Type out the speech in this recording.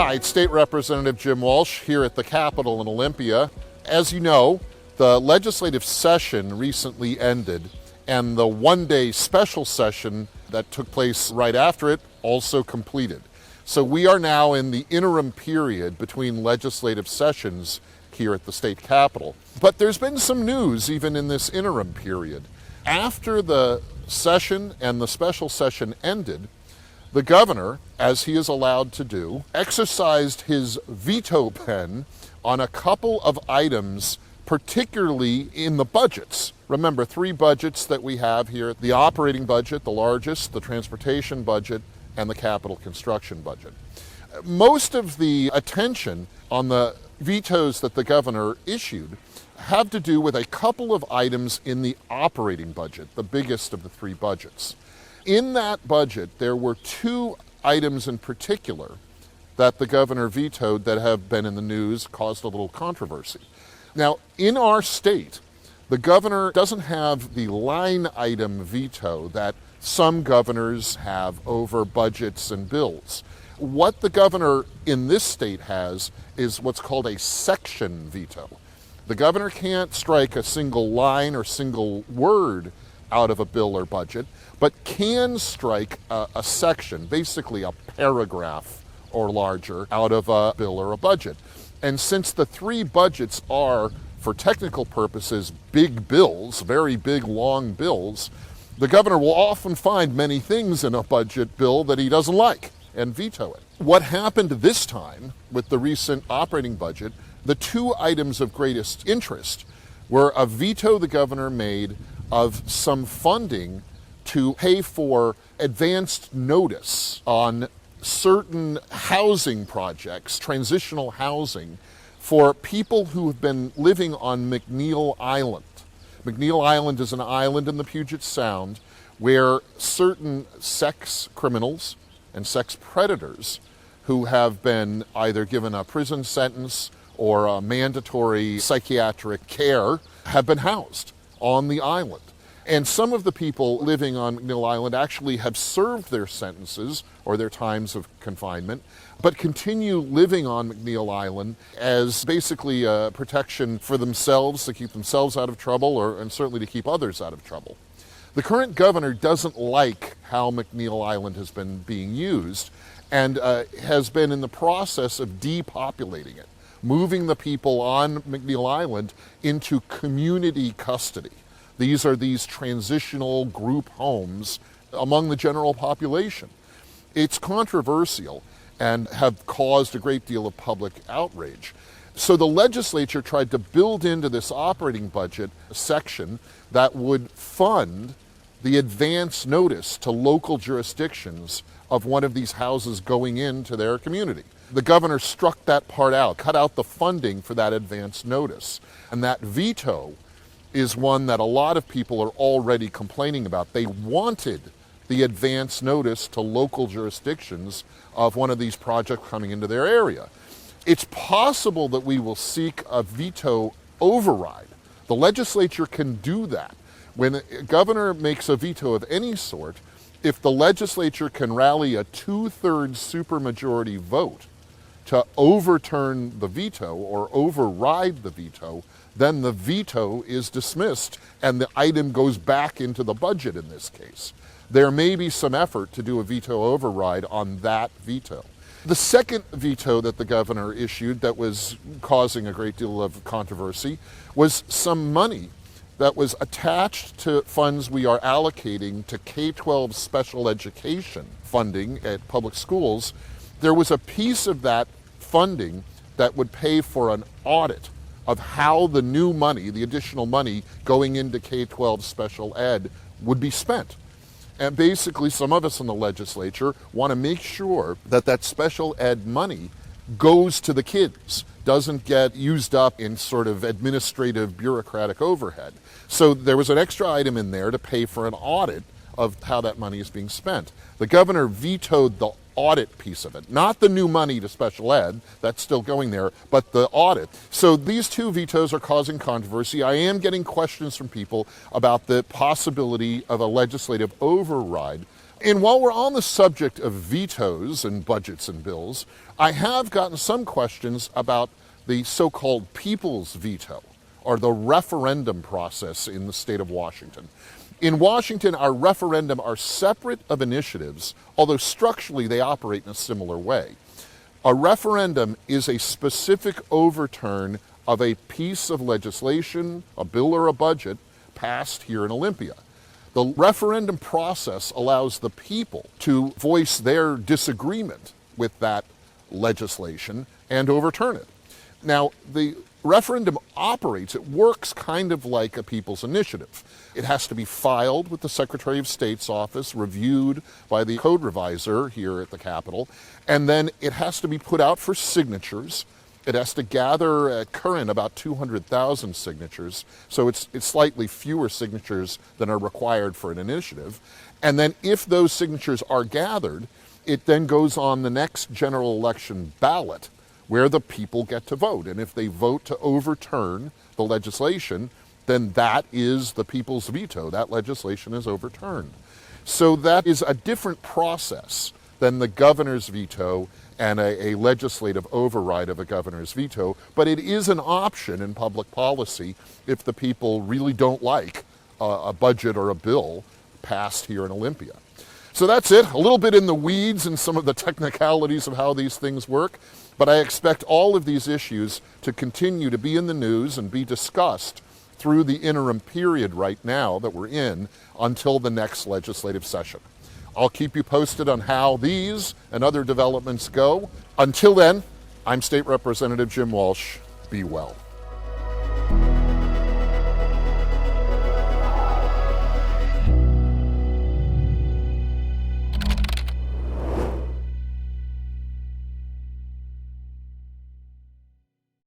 Hi, it's State Representative Jim Walsh here at the Capitol in Olympia. As you know, the legislative session recently ended, and the one-day special session that took place right after it also completed. So we are now in the interim period between legislative sessions here at the state capitol. But there's been some news even in this interim period. After the session and the special session ended, the governor, as he is allowed to do, exercised his veto pen on a couple of items, particularly in the budgets. Remember, three budgets that we have here: the operating budget, the largest, the transportation budget, and the capital construction budget. Most of the attention on the vetoes that the governor issued have to do with a couple of items in the operating budget, the biggest of the three budgets. In that budget, there were two items in particular that the governor vetoed that have been in the news, caused a little controversy. Now, in our state, the governor doesn't have the line item veto that some governors have over budgets and bills. What the governor in this state has is what's called a section veto. The governor can't strike a single line or single word out of a bill or budget, but can strike a section, basically a paragraph or larger, out of a bill or a budget. And since the three budgets are, for technical purposes, big bills, very big, long bills, the governor will often find many things in a budget bill that he doesn't like and veto it. What happened this time with the recent operating budget, the two items of greatest interest were a veto the governor made of some funding to pay for advanced notice on certain housing projects, transitional housing, for people who have been living on McNeil Island. McNeil Island is an island in the Puget Sound where certain sex criminals and sex predators who have been either given a prison sentence or a mandatory psychiatric care have been housed on the island. And some of the people living on McNeil Island actually have served their sentences or their times of confinement, but continue living on McNeil Island as basically a protection for themselves, to keep themselves out of trouble, and certainly to keep others out of trouble. The current governor doesn't like how McNeil Island has been being used and has been in the process of depopulating it, moving the people on McNeil Island into community custody. These are these transitional group homes among the general population. It's controversial and have caused a great deal of public outrage. So the legislature tried to build into this operating budget a section that would fund the advance notice to local jurisdictions of one of these houses going into their community. The governor struck that part out, cut out the funding for that advance notice. And that veto is one that a lot of people are already complaining about. They wanted the advance notice to local jurisdictions of one of these projects coming into their area. It's possible that we will seek a veto override. The legislature can do that. When a governor makes a veto of any sort, if the legislature can rally a 2/3 supermajority vote to overturn the veto or override the veto, then the veto is dismissed and the item goes back into the budget in this case. There may be some effort to do a veto override on that veto. The second veto that the governor issued that was causing a great deal of controversy was some money that was attached to funds we are allocating to K-12 special education funding at public schools. There was a piece of that funding that would pay for an audit of how the new money, the additional money going into K-12 special ed would be spent. And basically, some of us in the legislature want to make sure that that special ed money goes to the kids, doesn't get used up in sort of administrative bureaucratic overhead. So there was an extra item in there to pay for an audit of how that money is being spent. The governor vetoed the audit piece of it. Not the new money to special ed, that's still going there, but the audit. So these two vetoes are causing controversy. I am getting questions from people about the possibility of a legislative override. And while we're on the subject of vetoes and budgets and bills, I have gotten some questions about the so-called people's veto, or the referendum process in the state of Washington. In Washington, our referendum are separate of initiatives, although structurally they operate in a similar way. A referendum is a specific overturn of a piece of legislation, a bill or a budget, passed here in Olympia. The referendum process allows the people to voice their disagreement with that legislation and overturn it. Now, the referendum operates, it works kind of like a people's initiative. It has to be filed with the Secretary of State's office, reviewed by the code reviser here at the Capitol, and then it has to be put out for signatures. It has to gather at current about 200,000 signatures, so it's slightly fewer signatures than are required for an initiative. And then if those signatures are gathered, it then goes on the next general election ballot where the people get to vote. And if they vote to overturn the legislation, then that is the people's veto. That legislation is overturned. So that is a different process than the governor's veto and a legislative override of a governor's veto, but it is an option in public policy if the people really don't like a budget or a bill passed here in Olympia. So that's it, a little bit in the weeds and some of the technicalities of how these things work, but I expect all of these issues to continue to be in the news and be discussed through the interim period right now that we're in until the next legislative session. I'll keep you posted on how these and other developments go. Until then, I'm State Representative Jim Walsh. Be well.